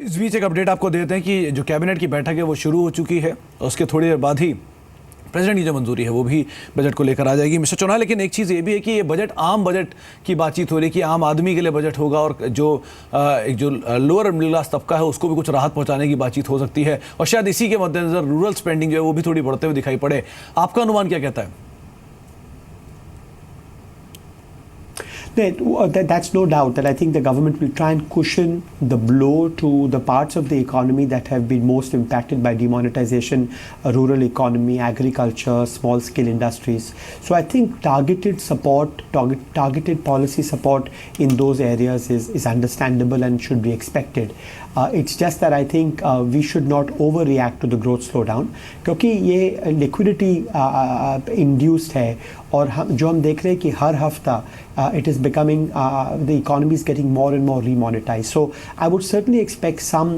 इस बीच एक अपडेट आपको देते हैं कि जो कैबिनेट की बैठक है वो शुरू हो चुकी है और उसके थोड़ी देर बाद ही प्रेसिडेंट की जो मंजूरी है वो भी बजट को लेकर आ जाएगी मिस्टर चौनाल। लेकिन एक चीज़ ये भी है कि ये बजट आम बजट की बातचीत हो रही है कि आम आदमी के लिए बजट होगा और जो लोअर मिडिल क्लास तबका है उसको भी कुछ राहत पहुंचाने की बातचीत हो सकती है और शायद इसी के मद्देनजर रूरल स्पेंडिंग जो है वो भी थोड़ी बढ़ते हुए दिखाई पड़े। आपका अनुमान क्या कहता है? That's no doubt that I think the government will try and cushion the blow to the parts of the economy that have been most impacted by demonetization, rural economy, agriculture, small scale industries. So I think targeted support, targeted policy support in those areas is understandable and should be expected. It's just that I think we should not overreact to the growth slowdown क्योंकि ये liquidity induced है और जो हम देख रहे हैं कि हर हफ्ता it is becoming the economy is getting more and more remonetized. So I would certainly expect some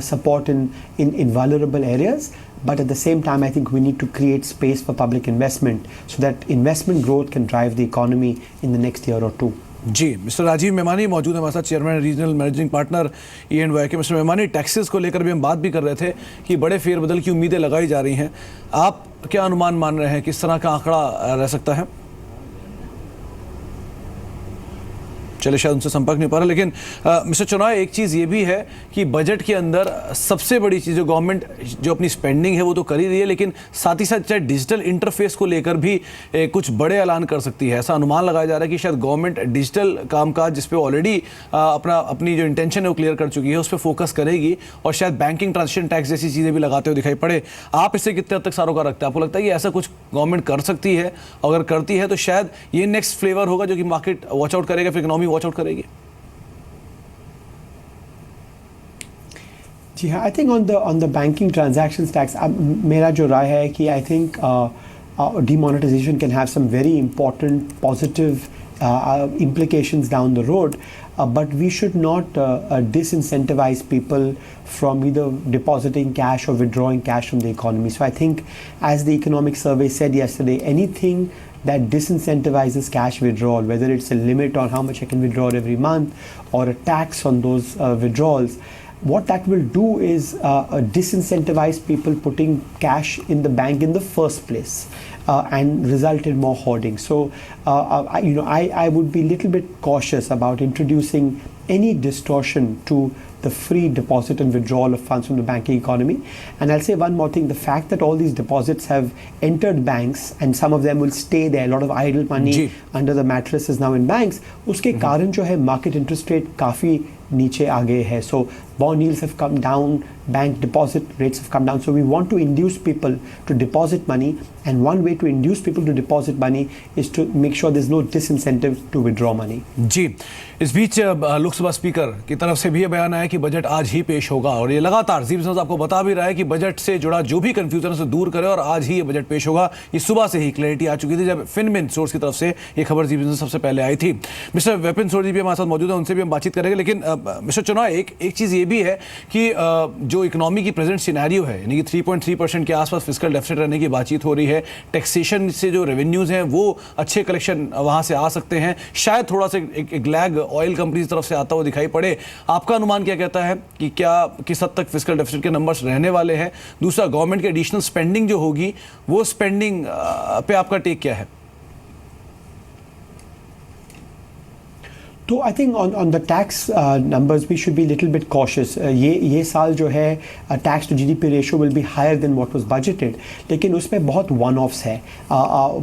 support in vulnerable areas. But at the same time, I think we need to create space for public investment so that investment growth can drive the economy in the next year or two. जी, mister Rajeev Memani मौजूद है हमारे साथ, chairman regional managing partner E&Y के। Mister Memani, taxes को लेकर भी हम बात भी कर रहे थे कि बड़े फेरबदल की उम्मीदें लगाई जा रही हैं। आप क्या अनुमान मान रहे हैं, किस तरह का आंकड़ा रह सकता है? चले शायद उनसे संपर्क नहीं पा रहा, लेकिन मिस्टर चौनाल एक चीज़ ये भी है कि बजट के अंदर सबसे बड़ी चीज़ जो गवर्नमेंट जो अपनी स्पेंडिंग है वो तो कर ही रही है, लेकिन साथ ही साथ चाहे डिजिटल इंटरफेस को लेकर भी कुछ बड़े ऐलान कर सकती है। ऐसा अनुमान लगाया जा रहा है कि शायद गवर्नमेंट डिजिटल कामकाज जिस पे ऑलरेडी अपनी जो इंटेंशन है वो क्लियर कर चुकी है उस पर फोकस करेगी और शायद बैंकिंग ट्रांजेक्शन टैक्स जैसी चीज़ें भी लगाते हुए दिखाई पड़े। आप इससे कितने हद तक सरोकार रखते हैं? आपको लगता है कि ऐसा कुछ गवर्नमेंट कर सकती है? अगर करती है तो शायद ये नेक्स्ट फ्लेवर होगा जो कि मार्केट वॉच आउट करेगा, फिर इकोनॉमी वॉच आउट करेगी? जी हाँ, I think on the banking transactions tax मेरा जो राय है कि I think demonetization can have some very important positive implications down the road, but we should not disincentivize people from either depositing cash or withdrawing cash from the economy. So I think, as the economic survey said yesterday, anything that disincentivizes cash withdrawal, whether it's a limit on how much I can withdraw every month or a tax on those withdrawals, what that will do is disincentivize people putting cash in the bank in the first place and result in more hoarding. So I would be a little bit cautious about introducing any distortion to the free deposit and withdrawal of funds from the banking economy. And I'll say one more thing, the fact that all these deposits have entered banks and some of them will stay there, a lot of idle money under the mattress is now in banks, उसके कारण जो है market interest rate काफ़ी नीचे आ गए है. So bond yields have come down, bank deposit rates have come down. So we want to induce people to deposit money, and one way to induce people to deposit money is to make sure there's no disincentive to withdraw money. जी, इस बीच Lok Sabha speaker की तरफ से भी ये बयान आया कि budget आज ही पेश होगा और ये लगातार जी बिजनेस आपको बता भी रहा है कि बजट से जुड़ा जो भी कंफ्यूजन है उसे दूर करे और आज ही ये बजट पेश होगा। ये सुबह से ही क्लैरिटी आ चुकी थी जब फिनमिन सोर्स की तरफ से ये खबर जी बिजनेस सबसे पहले आई थी। मिस्टर विपिन सोर जी भी हमारे साथ मौजूद है, उनसे भी हम बातचीत करेंगे, लेकिन मिस्टर चौनाल एक चीज़ ये भी है कि जो इकोनॉमी की प्रेजेंट सिनेरियो है, यानी कि 3.3% के आसपास फिस्कल डेफिसिट रहने की बातचीत हो रही है, टैक्सेशन से जो रेवेन्यूज़ हैं वो अच्छे कलेक्शन वहाँ से आ सकते हैं, शायद थोड़ा सा एक लैग ऑयल कंपनी की तरफ से आता हुआ दिखाई पड़े। आपका अनुमान क्या कहता है कि क्या किस हद तक फिस्कल डेफिसिट के नंबर्स रहने वाले हैं? दूसरा, गवर्नमेंट की एडिशनल स्पेंडिंग जो होगी वो स्पेंडिंग पे आपका टेक क्या है? तो I think on the tax numbers we should be a little bit cautious. ये साल जो है tax to GDP ratio will be higher than what was budgeted, लेकिन उसमें बहुत वन ऑफ्स है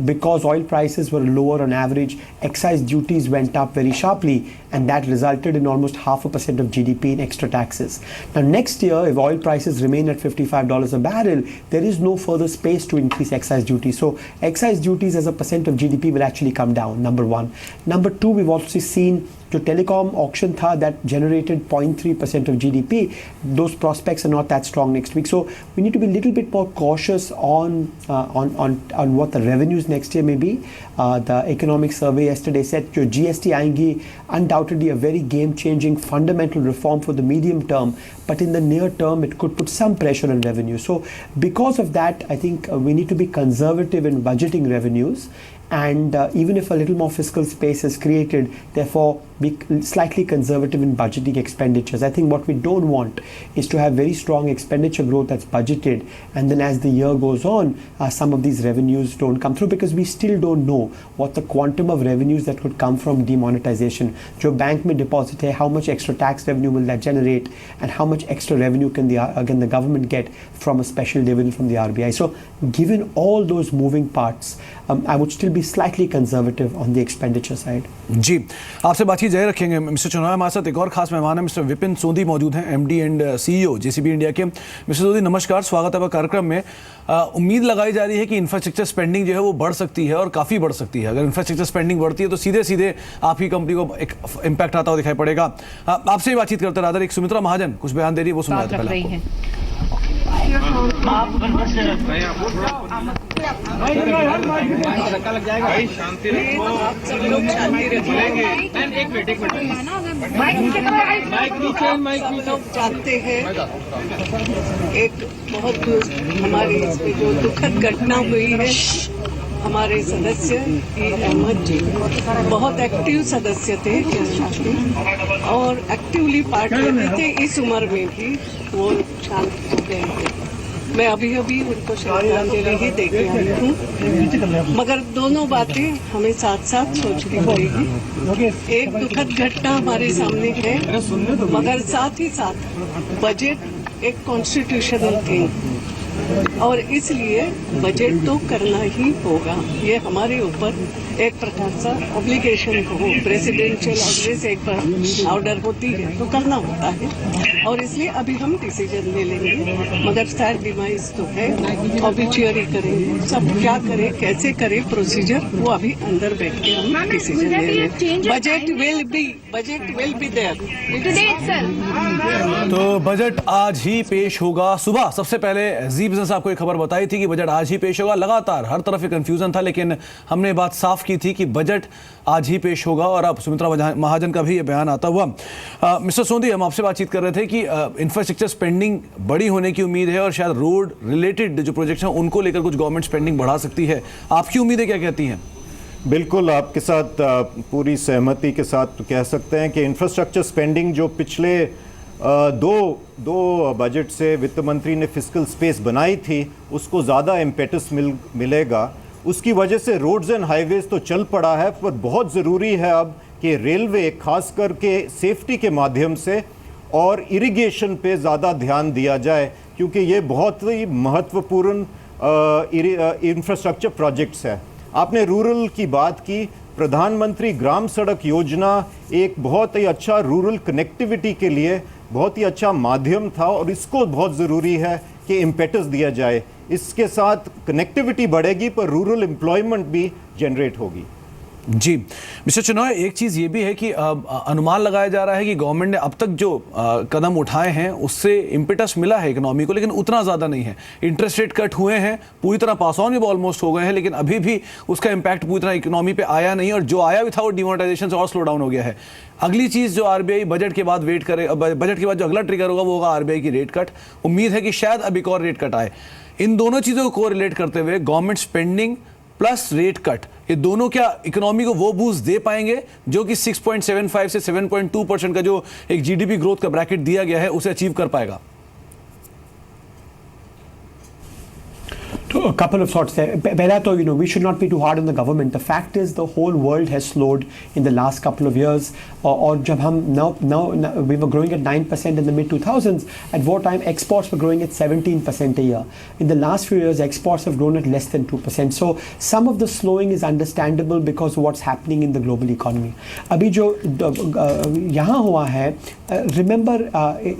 because oil prices were lower on average, excise duties went up very sharply and that resulted in almost 0.5% of GDP in extra taxes. Now next year, if oil prices remain at $55 a barrel, there is no further space to increase excise duties. So excise duties as a percent of GDP will actually come down, number one. Number two, we've also seen जो telecom auction था that generated 0.3% of GDP, those prospects are not that strong next week. So we need to be a little bit more cautious on what the revenues next year may be. The economic survey yesterday said जो GST आएंगी, undoubtedly a very game-changing fundamental reform for the medium term, but in the near term it could put some pressure on revenue. So because of that, I think we need to be conservative in budgeting revenues and even if a little more fiscal space is created, therefore be slightly conservative in budgeting expenditures. I think what we don't want is to have very strong expenditure growth that's budgeted, and then as the year goes on, some of these revenues don't come through, because we still don't know what the quantum of revenues that could come from demonetization. जो bank में deposit है, how much extra tax revenue will that generate, and how much extra revenue can the government get from a special dividend from the RBI. So given all those moving parts, I would still be slightly conservative on the expenditure side. जी, आपसे बातचीत जारी रखेंगे mister चुनाव। हमारे साथ एक और खास मेहमान है, मिस्टर विपिन सोंधी मौजूद हैं, MD and CEO JCB India के। मिस्टर सोंधी नमस्कार, स्वागत है आपका कार्यक्रम में। उम्मीद लगाई जा रही है कि इंफ्रास्ट्रक्चर स्पेंडिंग जो है वो बढ़ सकती है और काफ़ी बढ़ सकती है। अगर इंफ्रास्ट्रक्चर स्पेंडिंग बढ़ती है तो सीधे सीधे आपकी कंपनी को एक इम्पैक्ट आता हुआ दिखाई पड़ेगा। आपसे ही बातचीत करते रादर एक सुमित्रा महाजन कुछ बयान दे रही है, वो सुना देते पहले आपको। लोग जानते हैं एक बहुत हमारी इसमें जो दुखद घटना हुई है, हमारे सदस्य अहमद जी बहुत एक्टिव सदस्य थे और एक्टिवली पार्ट लेते थे। इस उम्र में भी वो शांत हो गए थे। मैं अभी उनको श्रद्धांजलि ही दे के आई हूँ, मगर दोनों बातें हमें साथ साथ सोचनी पड़ेगी। एक दुखद घटना हमारे सामने है, मगर साथ ही साथ बजट एक कॉन्स्टिट्यूशनल थिंग, और इसलिए बजट तो करना ही होगा। ये हमारे ऊपर एक प्रकार सा ऑब्लिगेशन हो, प्रेसिडेंशियल ऑर्डर से एक ऑर्डर होती है तो करना होता है, और इसलिए अभी हम डिसीजन ले लेंगे। मगर सैड डिवाइस तो है, ऑब्ituary करेंगे, सब क्या करें कैसे करें प्रोसीजर वो अभी अंदर बैठ के हम डिसीजन ले लेंगे। बजट विल बी देयर तो बजट आज ही पेश होगा सुबह। सबसे पहले जी बिजनेस आपको एक खबर बताई थी कि बजट आज ही पेश होगा। लगातार हर तरफ कंफ्यूजन था, लेकिन हमने बात साफ की थी कि बजट आज ही पेश होगा, और अब सुमित्रा महाजन का भी ये बयान आता हुआ। मिस्टर सोंधी, हम आपसे बातचीत कर रहे थे कि इंफ्रास्ट्रक्चर स्पेंडिंग बड़ी होने की उम्मीद है और शायद रोड रिलेटेड जो प्रोजेक्ट्स हैं उनको लेकर कुछ गवर्नमेंट स्पेंडिंग बढ़ा सकती है। आपकी उम्मीदें क्या कहती हैं? बिल्कुल आपके साथ पूरी सहमति के साथ कह सकते हैं कि इंफ्रास्ट्रक्चर स्पेंडिंग जो पिछले दो बजट से वित्त मंत्री ने फिस्कल स्पेस बनाई थी, उसको ज़्यादा इम्पेटस मिलेगा। उसकी वजह से रोड्स एंड हाईवेज तो चल पड़ा है, पर बहुत ज़रूरी है अब कि रेलवे खास करके सेफ्टी के माध्यम से और इरिगेशन पे ज़्यादा ध्यान दिया जाए, क्योंकि ये बहुत ही महत्वपूर्ण इंफ्रास्ट्रक्चर प्रोजेक्ट्स है। आपने रूरल की बात की, प्रधानमंत्री ग्राम सड़क योजना एक बहुत ही अच्छा रूरल कनेक्टिविटी के लिए बहुत ही अच्छा माध्यम था, और इसको बहुत ज़रूरी है कि इम्पेटस दिया जाए। इसके साथ कनेक्टिविटी बढ़ेगी पर रूरल एम्प्लॉयमेंट भी जनरेट होगी। जी मिस्टर चुनाव, एक चीज़ ये भी है कि अनुमान लगाया जा रहा है कि गवर्नमेंट ने अब तक जो कदम उठाए हैं उससे इम्पेटस मिला है इकोनॉमी को, लेकिन उतना ज़्यादा नहीं है। इंटरेस्ट रेट कट हुए हैं, पूरी तरह पास ऑन भी ऑलमोस्ट हो गए हैं, लेकिन अभी भी उसका इम्पैक्ट पूरी तरह इकोनॉमी पे आया नहीं, और जो आया भी था वो डिमोनेटाइजेशन से और स्लो डाउन हो गया है। अगली चीज़ जो आरबीआई बजट के बाद वेट करे, बजट के बाद जो अगला ट्रिगर होगा वो होगा आरबीआई की रेट कट। उम्मीद है कि शायद अब एक और रेट कट आए। इन दोनों चीज़ों को रिलेट करते हुए government spending plus rate cut, ये दोनों क्या इकोनॉमी को वो बूस्ट दे पाएंगे जो कि 6.75 से 7.2% का जो एक जीडीपी ग्रोथ का ब्रैकेट दिया गया है उसे अचीव कर पाएगा? A couple of thoughts there. Pehla to, we should not be too hard on the government. The fact is the whole world has slowed in the last couple of years. Or jab hum now we were growing at 9% in the mid 2000s. At war time exports were growing at 17% a year. In the last few years exports have grown at less than 2%. So some of the slowing is understandable because of what's happening in the global economy. Abhi jo yahan hua hai, remember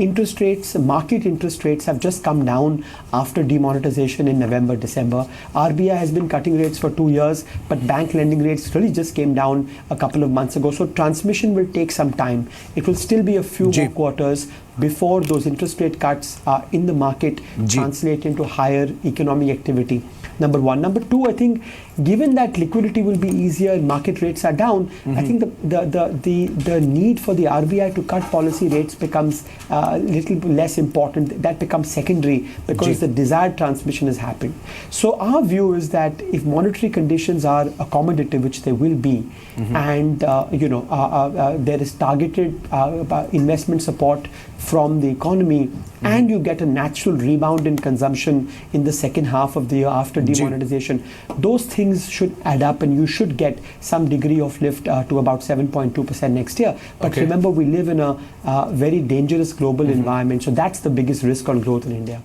interest rates, market interest rates have just come down after demonetization in November, December. RBI has been cutting rates for 2 years, but bank lending rates really just came down a couple of months ago. So transmission will take some time. It will still be a few more quarters before those interest rate cuts in the market translate into higher economic activity. Number one. Number two, I think, given that liquidity will be easier and market rates are down, I think the need for the RBI to cut policy rates becomes a little less important. That becomes secondary because the desired transmission is happening. So our view is that if monetary conditions are accommodative, which they will be, and there is targeted investment support from the economy, and you get a natural rebound in consumption in the second half of the year after demonetization, those things should add up and you should get some degree of lift to about 7.2% next year. But remember, we live in a very dangerous global environment, so that's the biggest risk on growth in India.